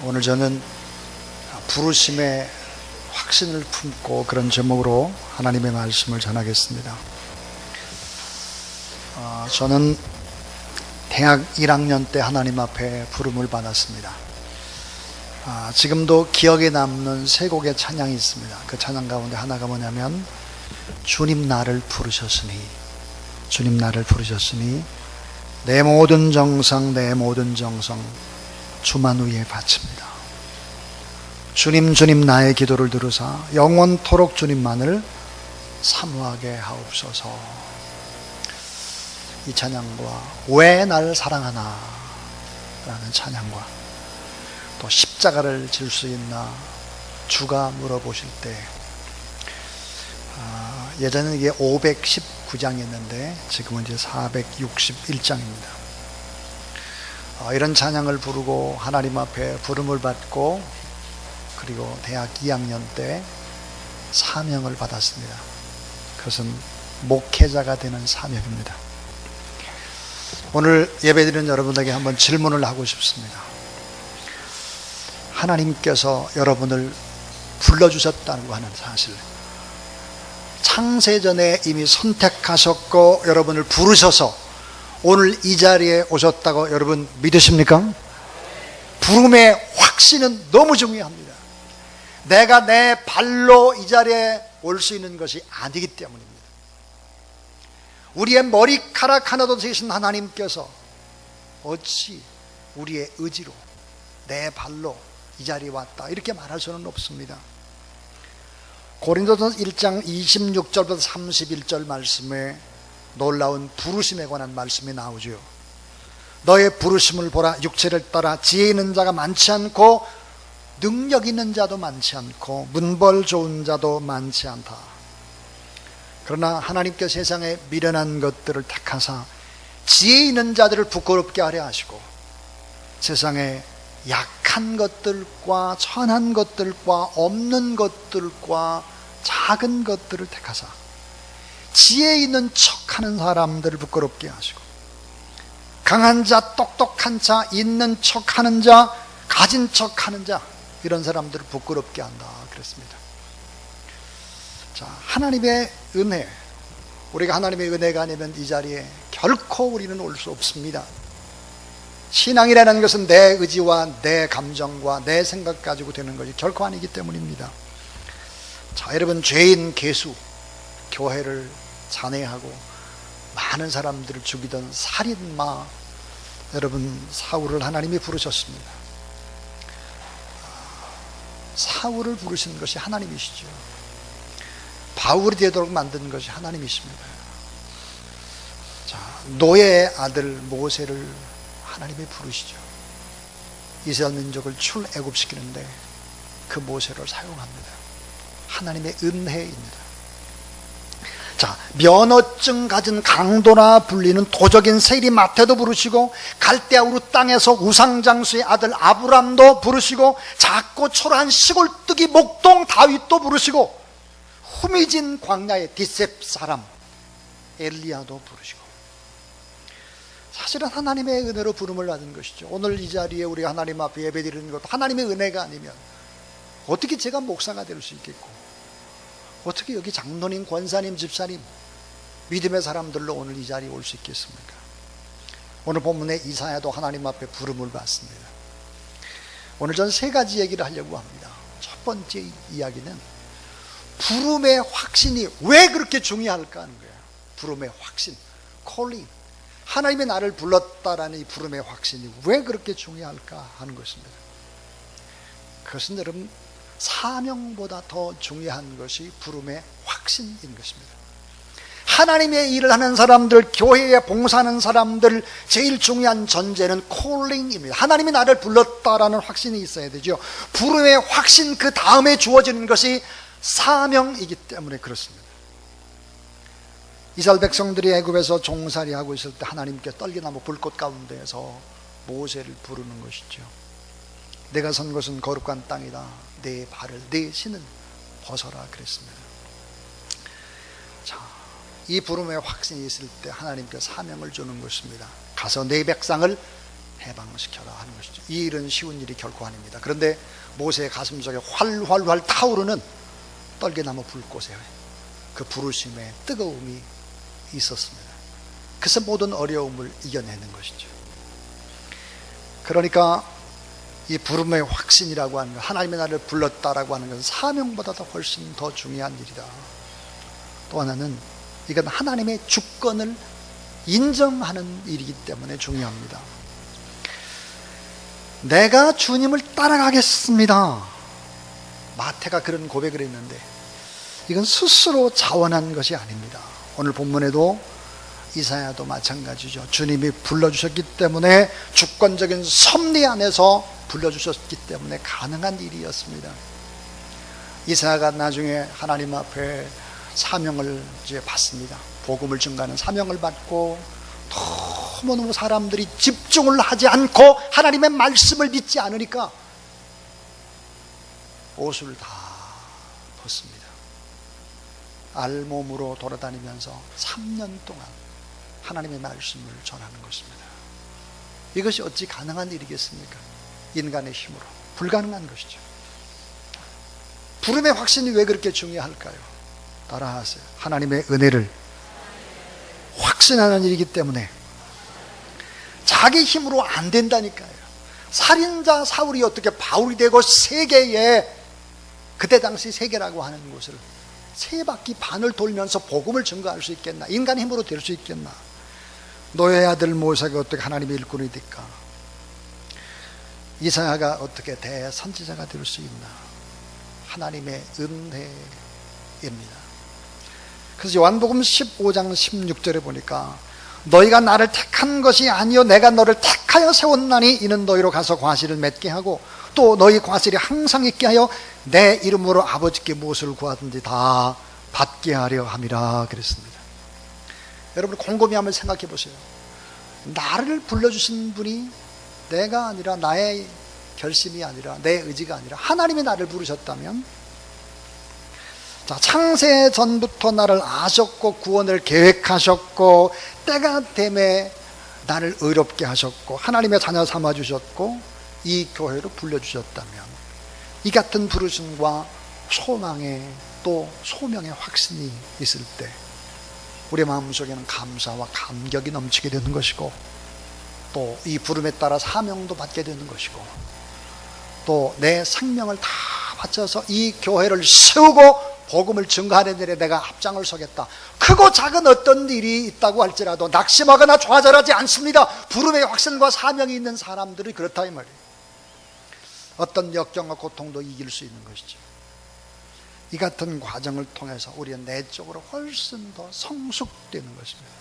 오늘 저는 부르심의 확신을 품고 그런 제목으로 하나님의 말씀을 전하겠습니다. 저는 대학 1학년 때 하나님 앞에 부름을 받았습니다. 지금도 기억에 남는 세 곡의 찬양이 있습니다. 그 찬양 가운데 하나가 뭐냐면 주님 나를 부르셨으니, 주님 나를 부르셨으니 내 모든 정성 내 모든 정성 주만 위에 바칩니다. 주님 주님 나의 기도를 들으사 영원토록 주님만을 사모하게 하옵소서. 이 찬양과 왜 날 사랑하나 라는 찬양과 또 십자가를 질 수 있나 주가 물어보실 때, 예전에는 이게 519장이었는데 지금은 이제 461장입니다. 이런 찬양을 부르고 하나님 앞에 부름을 받고 그리고 대학 2학년 때 사명을 받았습니다. 그것은 목회자가 되는 사명입니다. 오늘 예배드리는 여러분에게 한번 질문을 하고 싶습니다. 하나님께서 여러분을 불러주셨다고 하는 사실, 창세전에 이미 선택하셨고 여러분을 부르셔서 오늘 이 자리에 오셨다고 여러분 믿으십니까? 부름의 확신은 너무 중요합니다. 내가 내 발로 이 자리에 올 수 있는 것이 아니기 때문입니다. 우리의 머리카락 하나도 되신 하나님께서 어찌 우리의 의지로 내 발로 이 자리에 왔다 이렇게 말할 수는 없습니다. 고린도전서 1장 26절부터 31절 말씀에 놀라운 부르심에 관한 말씀이 나오죠. 너의 부르심을 보라. 육체를 따라 지혜 있는 자가 많지 않고 능력 있는 자도 많지 않고 문벌 좋은 자도 많지 않다. 그러나 하나님께서 세상에 미련한 것들을 택하사 지혜 있는 자들을 부끄럽게 하려 하시고 세상에 약한 것들과 천한 것들과 없는 것들과 작은 것들을 택하사 지혜 있는 척하는 사람들을 부끄럽게 하시고 강한 자, 똑똑한 자, 있는 척하는 자, 가진 척하는 자, 이런 사람들을 부끄럽게 한다 그랬습니다. 자, 하나님의 은혜, 우리가 하나님의 은혜가 아니면 이 자리에 결코 우리는 올 수 없습니다. 신앙이라는 것은 내 의지와 내 감정과 내 생각 가지고 되는 것이 결코 아니기 때문입니다. 자, 여러분, 죄인 개수, 교회를 잔해하고 많은 사람들을 죽이던 살인마, 여러분, 사울을 하나님이 부르셨습니다. 사울을 부르신 것이 하나님이시죠. 바울이 되도록 만든 것이 하나님이십니다. 자, 노예의 아들 모세를 하나님이 부르시죠. 이스라엘 민족을 출애굽시키는데 그 모세를 사용합니다. 하나님의 은혜입니다. 자, 면허증 가진 강도라 불리는 도적인 세리마태도 부르시고 갈대아 우르 땅에서 우상장수의 아들 아브람도 부르시고 작고 초라한 시골뜨기 목동 다윗도 부르시고 후미진 광야의 디셉 사람 엘리야도 부르시고, 사실은 하나님의 은혜로 부름을 받은 것이죠. 오늘 이 자리에 우리가 하나님 앞에 예배드리는 것도 하나님의 은혜가 아니면 어떻게 제가 목사가 될 수 있겠고, 어떻게 여기 장로님, 권사님, 집사님, 믿음의 사람들로 오늘 이 자리에 올 수 있겠습니까? 오늘 본문의 이사야도 하나님 앞에 부름을 받습니다. 오늘 전 세 가지 얘기를 하려고 합니다. 첫 번째 이야기는 부름의 확신이 왜 그렇게 중요할까 하는 거예요. 부름의 확신, calling. 하나님이 나를 불렀다라는 이 부름의 확신이 왜 그렇게 중요할까 하는 것입니다. 그것은 여러분, 사명보다 더 중요한 것이 부름의 확신인 것입니다. 하나님의 일을 하는 사람들, 교회에 봉사하는 사람들, 제일 중요한 전제는 calling입니다. 하나님이 나를 불렀다라는 확신이 있어야 되죠. 부름의 확신 그 다음에 주어지는 것이 사명이기 때문에 그렇습니다. 이스라엘 백성들이 애굽에서 종살이하고 있을 때 하나님께 떨기나무 불꽃 가운데에서 모세를 부르는 것이죠. 내가 선 곳은 거룩한 땅이다. 내 발을, 내 신을 벗어라 그랬습니다. 자, 이 부름의 확신이 있을 때 하나님께 사명을 주는 것입니다. 가서 내 백성을 해방시켜라 하는 것이죠. 이 일은 쉬운 일이 결코 아닙니다. 그런데 모세의 가슴속에 활활활 타오르는 떨게나무 불꽃에 그 부르심의 뜨거움이 있었습니다. 그래서 모든 어려움을 이겨내는 것이죠. 그러니까 이 부름의 확신이라고 하는 것, 하나님의 나를 불렀다라고 하는 것은 사명보다도 훨씬 더 중요한 일이다. 또 하나는 이건 하나님의 주권을 인정하는 일이기 때문에 중요합니다. 내가 주님을 따라가겠습니다. 마태가 그런 고백을 했는데 이건 스스로 자원한 것이 아닙니다. 오늘 본문에도 이사야도 마찬가지죠. 주님이 불러주셨기 때문에, 주권적인 섭리 안에서 불러주셨기 때문에 가능한 일이었습니다. 이사야가 나중에 하나님 앞에 사명을 이제 받습니다. 복음을 증거하는 사명을 받고 너무너무 사람들이 집중을 하지 않고 하나님의 말씀을 믿지 않으니까 옷을 다 벗습니다. 알몸으로 돌아다니면서 3년 동안 하나님의 말씀을 전하는 것입니다. 이것이 어찌 가능한 일이겠습니까? 인간의 힘으로 불가능한 것이죠. 부름의 확신이 왜 그렇게 중요할까요? 따라하세요. 하나님의 은혜를 확신하는 일이기 때문에. 자기 힘으로 안 된다니까요. 살인자 사울이 어떻게 바울이 되고 세계에, 그때 당시 세계라고 하는 곳을 3바퀴 반을 돌면서 복음을 증거할 수 있겠나? 인간의 힘으로 될 수 있겠나? 노예의 아들 모세가 어떻게 하나님의 일꾼이 될까? 이사야가 어떻게 대선지자가 될 수 있나? 하나님의 은혜입니다. 그래서 요한복음 15장 16절에 보니까 너희가 나를 택한 것이 아니요 내가 너를 택하여 세웠나니 이는 너희로 가서 과실을 맺게 하고 또 너희 과실이 항상 있게 하여 내 이름으로 아버지께 무엇을 구하든지 다 받게 하려 함이라 그랬습니다. 여러분 곰곰이 한번 생각해 보세요. 나를 불러주신 분이 내가 아니라, 나의 결심이 아니라, 내 의지가 아니라 하나님이 나를 부르셨다면, 자, 창세 전부터 나를 아셨고 구원을 계획하셨고 때가 되매 나를 의롭게 하셨고 하나님의 자녀 삼아주셨고 이 교회로 불러주셨다면, 이 같은 부르심과 소망의 또 소명의 확신이 있을 때 우리 마음속에는 감사와 감격이 넘치게 되는 것이고, 또 이 부름에 따라 사명도 받게 되는 것이고, 또 내 생명을 다 바쳐서 이 교회를 세우고 복음을 증거하는 일에 내가 앞장을 서겠다. 크고 작은 어떤 일이 있다고 할지라도 낙심하거나 좌절하지 않습니다. 부름의 확신과 사명이 있는 사람들이 그렇다 이 말이에요. 어떤 역경과 고통도 이길 수 있는 것이죠. 이 같은 과정을 통해서 우리는 내적으로 훨씬 더 성숙되는 것입니다.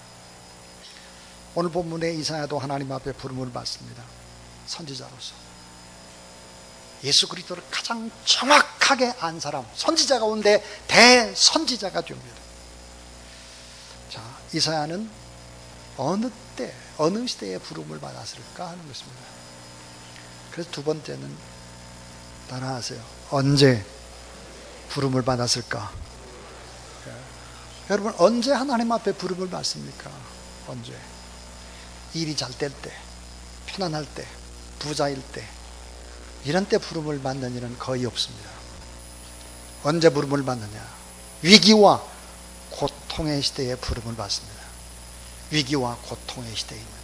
오늘 본문에 이사야도 하나님 앞에 부름을 받습니다. 선지자로서 예수 그리스도를 가장 정확하게 안 사람, 선지자가 온데 대선지자가 됩니다. 자, 이사야는 어느 때, 어느 시대에 부름을 받았을까 하는 것입니다. 그래서 두 번째는 따라하세요. 언제 부름을 받았을까? 여러분 언제 하나님 앞에 부름을 받습니까? 언제? 일이 잘 될 때, 편안할 때, 부자일 때, 이런 때 부름을 받는 일은 거의 없습니다. 언제 부름을 받느냐? 위기와 고통의 시대에 부름을 받습니다. 위기와 고통의 시대입니다.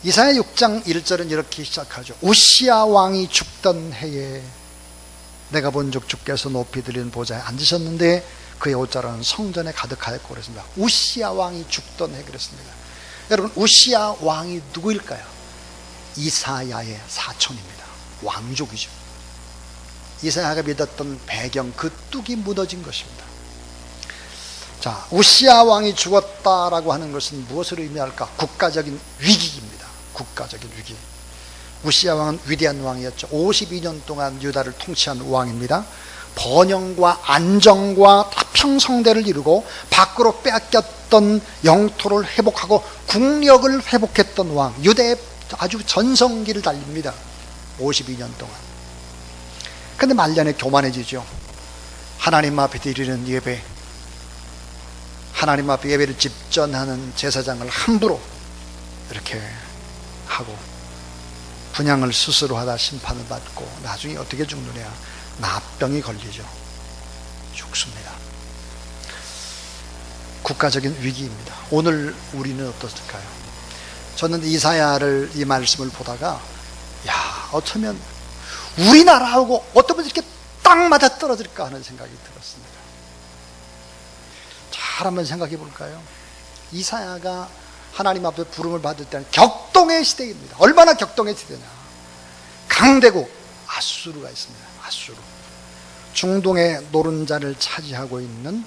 이사야 6장 1절은 이렇게 시작하죠. 우시야 왕이 죽던 해에 내가 본즉 주께서 높이 들린 보좌에 앉으셨는데 그의 옷자락은 성전에 가득하였고 그랬습니다. 우시야 왕이 죽던 해 그랬습니다. 여러분 우시야 왕이 누구일까요? 이사야의 사촌입니다. 왕족이죠. 이사야가 믿었던 배경, 그 뚝이 무너진 것입니다. 자, 우시야 왕이 죽었다라고 하는 것은 무엇을 의미할까? 국가적인 위기입니다. 국가적인 위기. 우시야 왕은 위대한 왕이었죠. 52년 동안 유다를 통치한 왕입니다. 번영과 안정과 태평성대를 이루고 밖으로 빼앗겼던 영토를 회복하고 국력을 회복했던 왕, 유대의 아주 전성기를 달립니다. 52년 동안. 근데 말년에 교만해지죠. 하나님 앞에 드리는 예배, 하나님 앞에 예배를 집전하는 제사장을 함부로 이렇게 하고 분향을 스스로 하다 심판을 받고 나중에 어떻게 죽느냐? 납병이 걸리죠. 죽습니다. 국가적인 위기입니다. 오늘 우리는 어떨까요? 저는 이사야를 이 말씀을 보다가 어쩌면 우리나라하고 어쩌면 이렇게 딱 맞아 떨어질까 하는 생각이 들었습니다. 잘 한번 생각해 볼까요? 이사야가 하나님 앞에 부름을 받을 때는 격동의 시대입니다. 얼마나 격동의 시대냐? 강대국 아수르가 있습니다. 아수르. 중동의 노른자를 차지하고 있는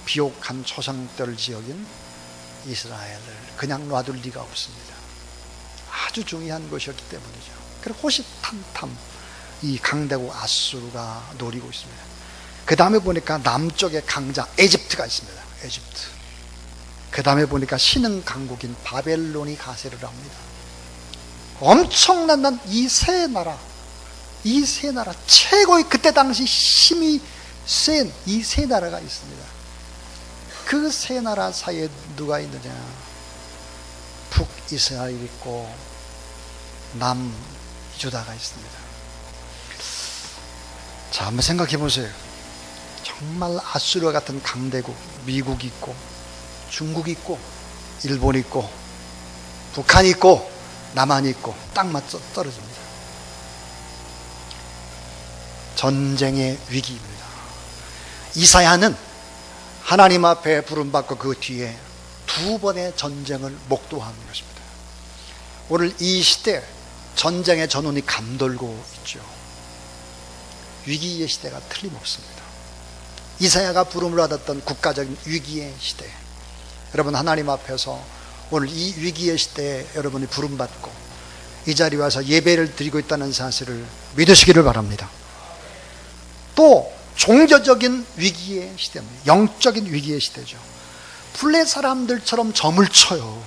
비옥한 초상들 지역인 이스라엘을 그냥 놔둘 리가 없습니다. 아주 중요한 것이었기 때문이죠. 그리고 호시탐탐 이 강대국 아수르가 노리고 있습니다. 그 다음에 보니까 남쪽에 강자 에집트가 있습니다. 에집트. 그 다음에 보니까 신흥 강국인 바벨론이 가세를 합니다. 엄청난 이 세 나라 최고의 그때 당시 힘이 센 이 세 나라가 있습니다. 그 세 나라 사이에 누가 있느냐? 북이스라엘 있고 남유다가 있습니다. 자, 한번 생각해 보세요. 정말 아수르 같은 강대국, 미국 있고 중국 있고 일본 있고 북한 있고 남한 있고 딱 맞춰 떨어집니다. 전쟁의 위기입니다. 이사야는 하나님 앞에 부름받고 그 뒤에 두 번의 전쟁을 목도하는 것입니다. 오늘 이 시대 전쟁의 전운이 감돌고 있죠. 위기의 시대가 틀림없습니다. 이사야가 부름을 받았던 국가적인 위기의 시대, 여러분 하나님 앞에서 오늘 이 위기의 시대에 여러분이 부름받고 이 자리에 와서 예배를 드리고 있다는 사실을 믿으시기를 바랍니다. 또 종교적인 위기의 시대입니다. 영적인 위기의 시대죠. 블레 사람들처럼 점을 쳐요.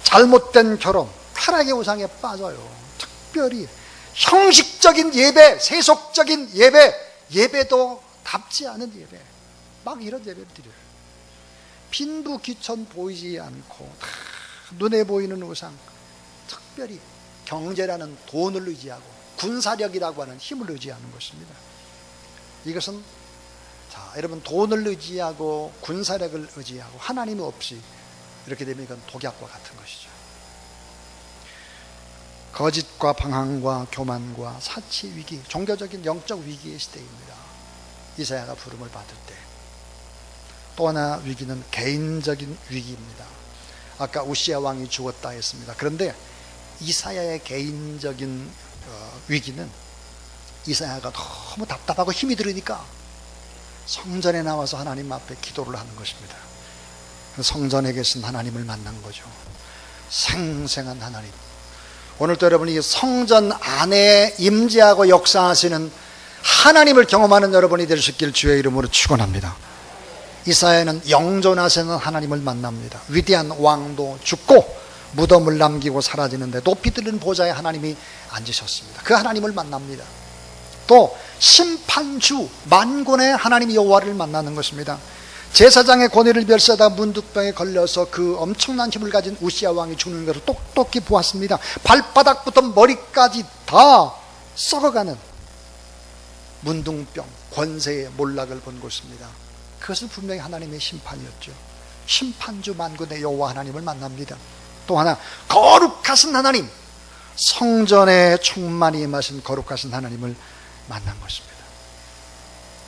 잘못된 결혼, 타락의 우상에 빠져요. 특별히 형식적인 예배, 세속적인 예배, 예배도 답지 않은 예배, 막 이런 예배를 드려요. 빈부귀천 보이지 않고 다 눈에 보이는 우상, 특별히 경제라는 돈을 의지하고 군사력이라고 하는 힘을 의지하는 것입니다. 이것은 여러분 돈을 의지하고 군사력을 의지하고 하나님 없이 이렇게 되면 이건 독약과 같은 것이죠. 거짓과 방황과 교만과 사치 위기, 종교적인 영적 위기의 시대입니다. 이사야가 부름을 받을 때. 또 하나 위기는 개인적인 위기입니다. 아까 우시야 왕이 죽었다 했습니다. 그런데 이사야의 개인적인 위기는 이사야가 너무 답답하고 힘이 들으니까 성전에 나와서 하나님 앞에 기도를 하는 것입니다. 성전에 계신 하나님을 만난 거죠. 생생한 하나님. 오늘도 여러분이 성전 안에 임재하고 역사하시는 하나님을 경험하는 여러분이 될 수 있길 주의 이름으로 축원합니다. 이사야는 영존하시는 하나님을 만납니다. 위대한 왕도 죽고 무덤을 남기고 사라지는데 높이 들린 보좌에 하나님이 앉으셨습니다. 그 하나님을 만납니다. 또 심판주 만군의 하나님 여호와를 만나는 것입니다. 제사장의 권위를 멸시하다가 문득병에 걸려서 그 엄청난 힘을 가진 우시야 왕이 죽는 것을 똑똑히 보았습니다. 발바닥부터 머리까지 다 썩어가는 문둥병 권세의 몰락을 본 것입니다. 그것은 분명히 하나님의 심판이었죠. 심판주 만군의 여호와 하나님을 만납니다. 또 하나 거룩하신 하나님, 성전에 충만히 임하신 거룩하신 하나님을 만난 것입니다.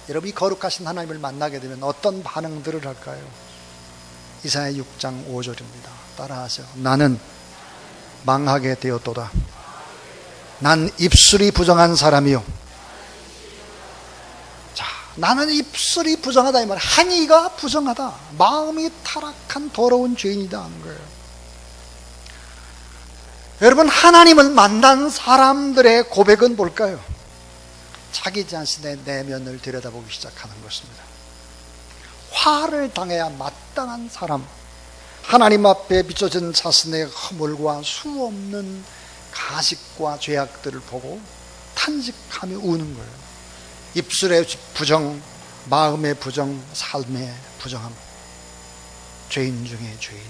여러분, 이 거룩하신 하나님을 만나게 되면 어떤 반응들을 할까요? 이사야 6장 5절입니다. 따라하세요. 나는 망하게 되었도다. 난 입술이 부정한 사람이요. 자, 나는 입술이 부정하다 이 말, 행위가 부정하다, 마음이 타락한 더러운 죄인이다 하는 거예요. 여러분, 하나님을 만난 사람들의 고백은 뭘까요? 자기 자신의 내면을 들여다보기 시작하는 것입니다. 화를 당해야 마땅한 사람, 하나님 앞에 비춰진 자신의 허물과 수없는 가식과 죄악들을 보고 탄식하며 우는 거예요. 입술의 부정, 마음의 부정, 삶의 부정함, 죄인 중에 죄인.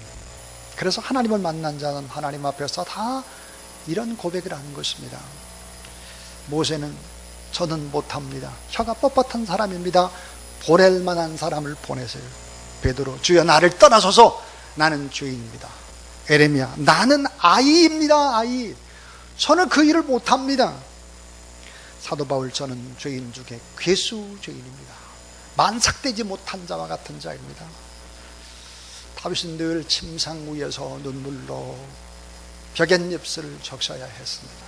그래서 하나님을 만난 자는 하나님 앞에서 다 이런 고백을 하는 것입니다. 모세는 저는 못합니다. 혀가 뻣뻣한 사람입니다. 보낼 만한 사람을 보내세요. 베드로, 주여 나를 떠나소서, 나는 죄인입니다. 에레미야, 나는 아이입니다. 아이. 저는 그 일을 못합니다. 사도 바울, 저는 죄인 중에 괴수 죄인입니다. 만삭되지 못한 자와 같은 자입니다. 다윗은 늘 침상 위에서 눈물로 벽엔잎을 적셔야 했습니다.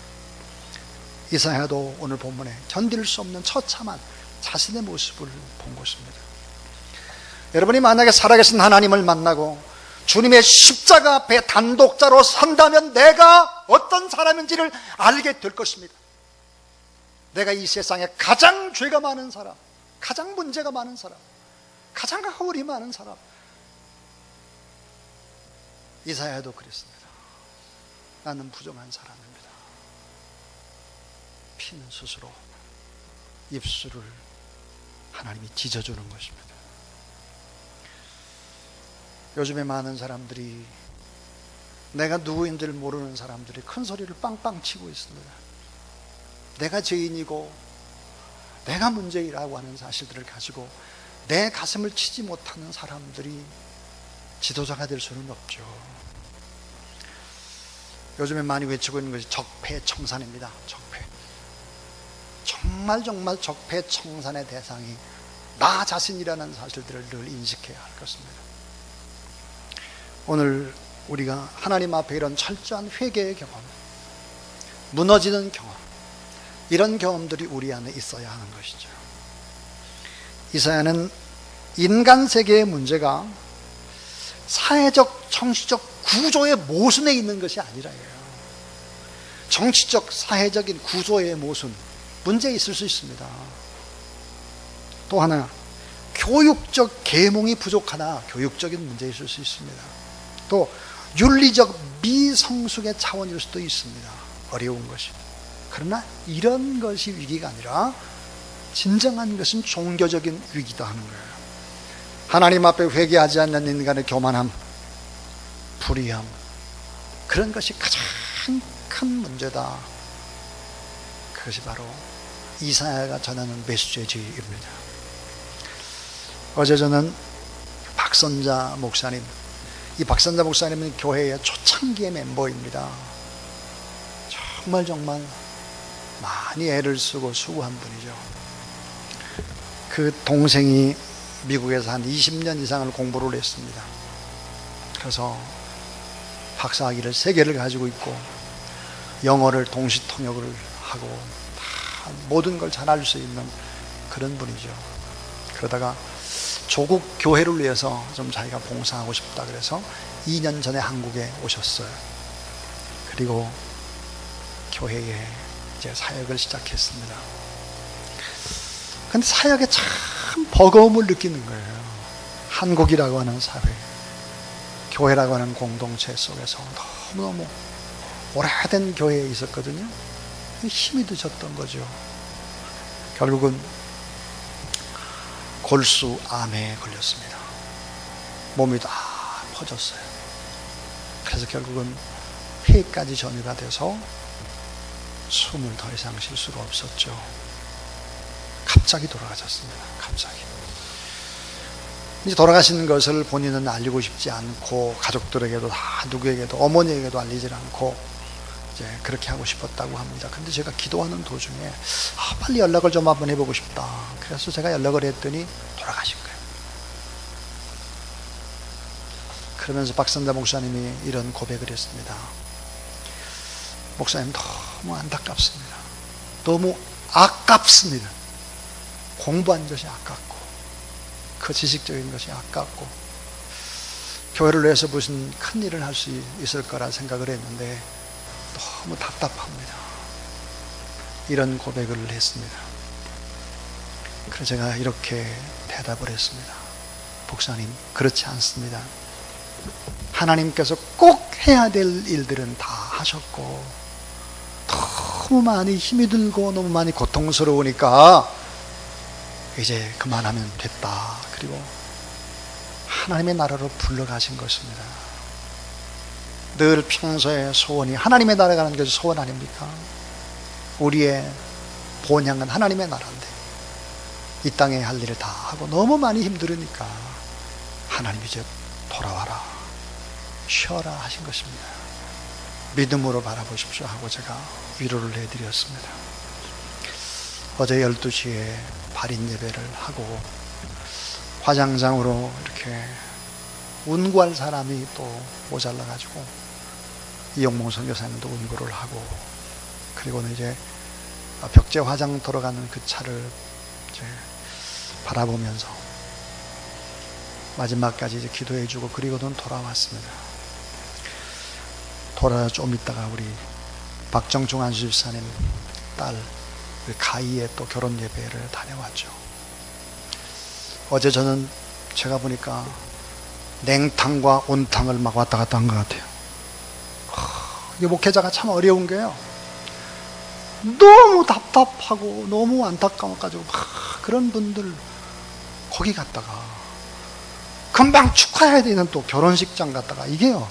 이사야도 오늘 본문에 견딜 수 없는 처참한 자신의 모습을 본 것입니다. 여러분이 만약에 살아계신 하나님을 만나고 주님의 십자가 앞에 단독자로 선다면 내가 어떤 사람인지를 알게 될 것입니다. 내가 이 세상에 가장 죄가 많은 사람, 가장 문제가 많은 사람, 가장 허울이 많은 사람. 이사야도 그랬습니다. 나는 부정한 사람입니다. 피는 스스로 입술을 하나님이 찢어주는 것입니다. 요즘에 많은 사람들이, 내가 누구인지를 모르는 사람들이 큰 소리를 빵빵 치고 있습니다. 내가 죄인이고 내가 문제이라고 하는 사실들을 가지고 내 가슴을 치지 못하는 사람들이 지도자가 될 수는 없죠. 요즘에 많이 외치고 있는 것이 적폐청산입니다. 적폐. 정말 적폐청산의 대상이 나 자신이라는 사실들을 늘 인식해야 할 것입니다. 오늘 우리가 하나님 앞에 이런 철저한 회개의 경험, 무너지는 경험, 이런 경험들이 우리 안에 있어야 하는 것이죠. 이사야는 인간 세계의 문제가 사회적, 정치적 구조의 모순에 있는 것이 아니라요. 정치적, 사회적인 구조의 모순, 문제 있을 수 있습니다. 또 하나, 교육적 계몽이 부족하나 교육적인 문제 있을 수 있습니다. 또 윤리적 미성숙의 차원일 수도 있습니다. 어려운 것이. 그러나 이런 것이 위기가 아니라 진정한 것은 종교적인 위기다 하는 거예요. 하나님 앞에 회개하지 않는 인간의 교만함, 불의함, 그런 것이 가장 큰 문제다. 그것이 바로 이사야가 전하는 메시지입니다. 어제 저는 박선자 목사님, 이 박선자 목사님은 교회의 초창기의 멤버입니다. 정말 많이 애를 쓰고 수고한 분이죠. 그 동생이 미국에서 한 20년 이상을 공부를 했습니다. 그래서 박사학위를 3개를 가지고 있고 영어를 동시 통역을 하고 다 모든 걸 잘 알 수 있는 그런 분이죠. 그러다가 조국 교회를 위해서 좀 자기가 봉사하고 싶다 그래서 2년 전에 한국에 오셨어요. 그리고 교회에 이제 사역을 시작했습니다. 근데 사역에 참 버거움을 느끼는 거예요. 한국이라고 하는 사회, 교회라고 하는 공동체 속에서 너무너무 오래된 교회에 있었거든요. 힘이 드셨던 거죠. 결국은 골수암에 걸렸습니다. 몸이 다 퍼졌어요. 그래서 결국은 폐까지 전이가 돼서 숨을 더 이상 쉴 수가 없었죠. 갑자기 돌아가셨습니다. 갑자기. 이제 돌아가신 것을 본인은 알리고 싶지 않고 가족들에게도 다 누구에게도 어머니에게도 알리질 않고 이제 그렇게 하고 싶었다고 합니다. 근데 제가 기도하는 도중에 빨리 연락을 좀 한번 해보고 싶다. 그래서 제가 연락을 했더니 돌아가신 거예요. 그러면서 박선자 목사님이 이런 고백을 했습니다. 목사님, 너무 안타깝습니다. 너무 아깝습니다. 공부한 것이 아깝고 그 지식적인 것이 아깝고 교회를 위해서 무슨 큰 일을 할 수 있을 거라 생각을 했는데 너무 답답합니다. 이런 고백을 했습니다. 그래서 제가 이렇게 대답을 했습니다. 목사님, 그렇지 않습니다. 하나님께서 꼭 해야 될 일들은 다 하셨고 너무 많이 힘이 들고 너무 많이 고통스러우니까 이제 그만하면 됐다. 그리고 하나님의 나라로 불러가신 것입니다. 늘 평소에 소원이 하나님의 나라 가는 것이 소원 아닙니까? 우리의 본향은 하나님의 나라인데 이 땅에 할 일을 다 하고 너무 많이 힘들으니까 하나님 이제 돌아와라, 쉬어라 하신 것입니다. 믿음으로 바라보십시오 하고 제가 위로를 해드렸습니다. 어제 12시에 발인 예배를 하고 화장장으로 이렇게 운구할 사람이 또 모자라가지고 이용봉 선교사님도 운구를 하고, 그리고는 이제 벽제 화장 돌아가는 그 차를 이제 바라보면서 마지막까지 이제 기도해주고 그리고는 돌아왔습니다. 돌아와 좀 있다가 우리 박정중 안수집사님 딸 가희의 또 결혼 예배를 다녀왔죠. 어제 저는 제가 보니까 냉탕과 온탕을 막 왔다 갔다 한 것 같아요. 이게 목회자가 참 어려운 게요, 너무 답답하고 너무 안타까워가지고 그런 분들 거기 갔다가 금방 축하해야 되는 또 결혼식장 갔다가, 이게요,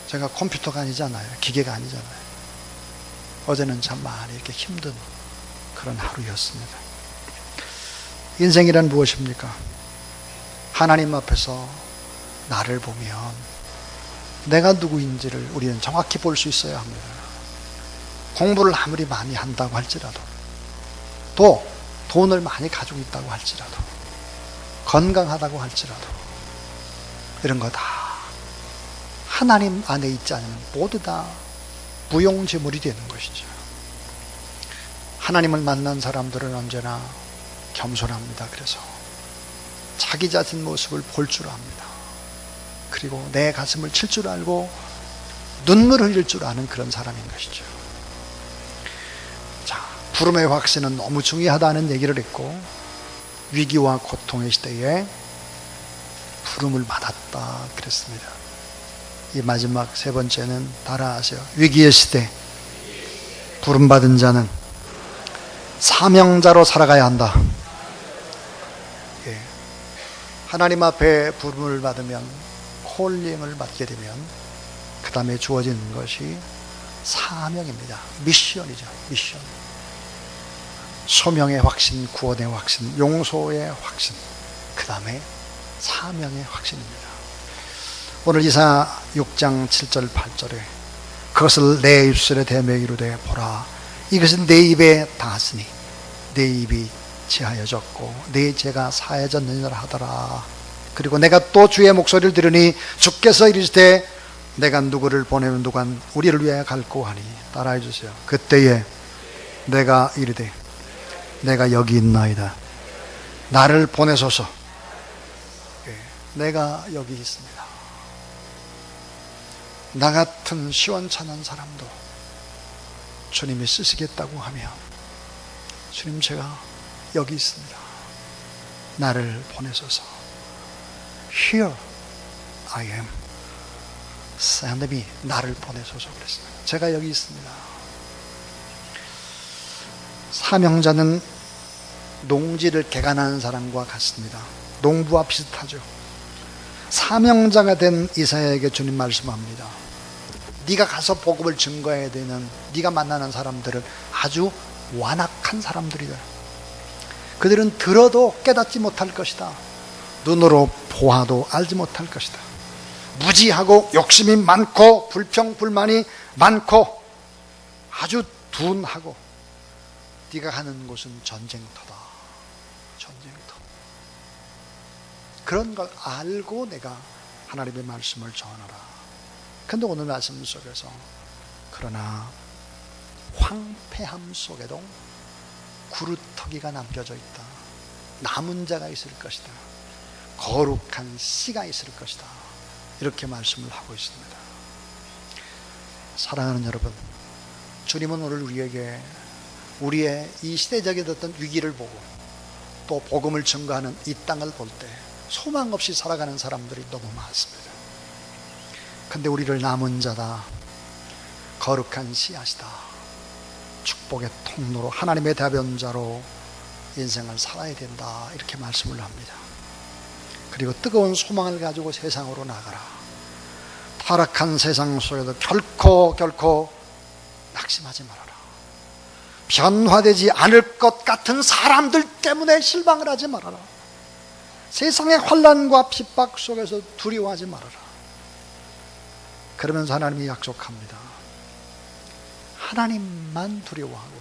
제가 컴퓨터가 아니잖아요, 기계가 아니잖아요. 어제는 참 많이 이렇게 힘든 그런 하루였습니다. 인생이란 무엇입니까? 하나님 앞에서 나를 보면 내가 누구인지를 우리는 정확히 볼 수 있어야 합니다. 공부를 아무리 많이 한다고 할지라도, 또 돈을 많이 가지고 있다고 할지라도, 건강하다고 할지라도, 이런 거 다 하나님 안에 있지 않으면 모두 다 무용지물이 되는 것이죠. 하나님을 만난 사람들은 언제나 겸손합니다. 그래서 자기 자신 모습을 볼 줄 압니다. 그리고 내 가슴을 칠 줄 알고 눈물을 흘릴 줄 아는 그런 사람인 것이죠. 자, 부름의 확신은 너무 중요하다는 얘기를 했고, 위기와 고통의 시대에 부름을 받았다 그랬습니다. 이 마지막 세 번째는 따라하세요. 위기의 시대 부름받은 자는 사명자로 살아가야 한다. 예. 하나님 앞에 부름을 받으면, 콜링을 받게 되면 그 다음에 주어지는 것이 사명입니다. 미션이죠. 미션. 소명의 확신, 구원의 확신, 용서의 확신, 그 다음에 사명의 확신입니다. 오늘 이사 6장 7절 8절에 그것을 내 입술에 대며 이르되 보라, 이것은 내 입에 닿았으니 내 입이 제하여졌고 내 죄가 사해졌느니라 하더라. 그리고 내가 또 주의 목소리를 들으니 주께서 이르시되 내가 누구를 보내면 누가 우리를 위하여 갈고 하니. 따라해 주세요. 그때에 내가 이르되 내가 여기 있나이다, 나를 보내소서. 내가 여기 있습니다. 나 같은 시원찮은 사람도 주님이 쓰시겠다고 하면, 주님 제가 여기 있습니다, 나를 보내소서. Here I am, send me. 나를 보내소서 그랬습니다. 제가 여기 있습니다. 사명자는 농지를 개간하는 사람과 같습니다. 농부와 비슷하죠. 사명자가 된 이사야에게 주님 말씀합니다. 네가 가서 복음을 증거해야 되는, 네가 만나는 사람들은 아주 완악한 사람들이다. 그들은 들어도 깨닫지 못할 것이다. 눈으로 보아도 알지 못할 것이다. 무지하고 욕심이 많고 불평불만이 많고 아주 둔하고, 네가 가는 곳은 전쟁터다. 전쟁터. 그런 걸 알고 내가 하나님의 말씀을 전하라. 근데 오늘 말씀 속에서 그러나 황폐함 속에도 구루터기가 남겨져 있다. 남은 자가 있을 것이다. 거룩한 씨가 있을 것이다. 이렇게 말씀을 하고 있습니다. 사랑하는 여러분, 주님은 오늘 우리에게 우리의 이 시대적인 어떤 위기를 보고 또 복음을 증거하는 이 땅을 볼 때 소망 없이 살아가는 사람들이 너무 많습니다. 근데 우리를 남은 자다, 거룩한 씨앗이다, 축복의 통로로, 하나님의 대변자로 인생을 살아야 된다, 이렇게 말씀을 합니다. 그리고 뜨거운 소망을 가지고 세상으로 나가라. 타락한 세상 속에도 결코 낙심하지 말아라. 변화되지 않을 것 같은 사람들 때문에 실망을 하지 말아라. 세상의 환난과 핍박 속에서 두려워하지 말아라. 그러면서 하나님이 약속합니다. 하나님만 두려워하고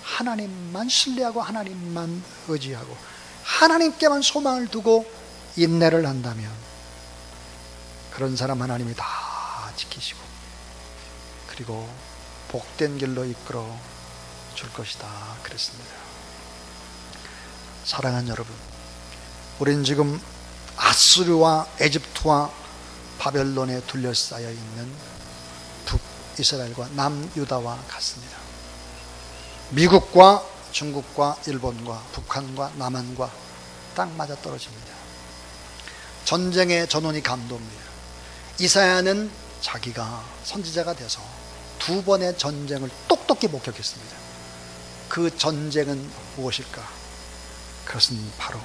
하나님만 신뢰하고 하나님만 의지하고 하나님께만 소망을 두고 인내를 한다면 그런 사람 하나님이 다 지키시고 그리고 복된 길로 이끌어 줄 것이다 그랬습니다. 사랑하는 여러분, 우리는 지금 아수르와 에집트와 바벨론에 둘러싸여 있는 북이스라엘과 남유다와 같습니다. 미국과 중국과 일본과 북한과 남한과 딱 맞아 떨어집니다. 전쟁의 전원이 감도입니다. 이사야는 자기가 선지자가 돼서 2번의 전쟁을 똑똑히 목격했습니다. 그 전쟁은 무엇일까? 그것은 바로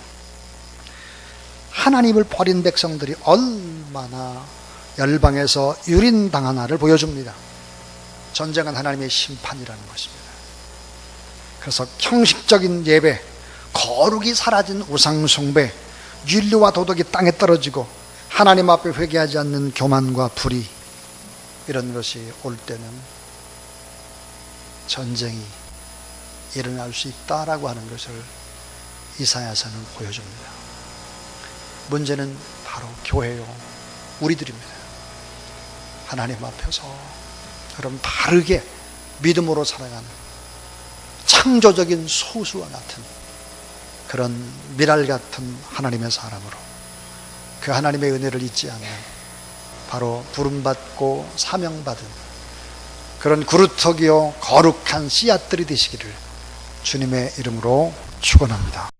하나님을 버린 백성들이 얼마나 열방에서 유린당하나를 보여줍니다. 전쟁은 하나님의 심판이라는 것입니다. 그래서 형식적인 예배, 거룩이 사라진 우상숭배, 윤리와 도덕이 땅에 떨어지고 하나님 앞에 회개하지 않는 교만과 불의, 이런 것이 올 때는 전쟁이 일어날 수 있다라고 하는 것을 이사야서는 보여줍니다. 문제는 바로 교회요, 우리들입니다. 하나님 앞에서 여러분 바르게 믿음으로 살아가는 창조적인 소수와 같은 그런 미랄 같은 하나님의 사람으로 그 하나님의 은혜를 잊지 않는 바로 부름받고 사명받은 그런 그루터기요 거룩한 씨앗들이 되시기를 주님의 이름으로 축원합니다.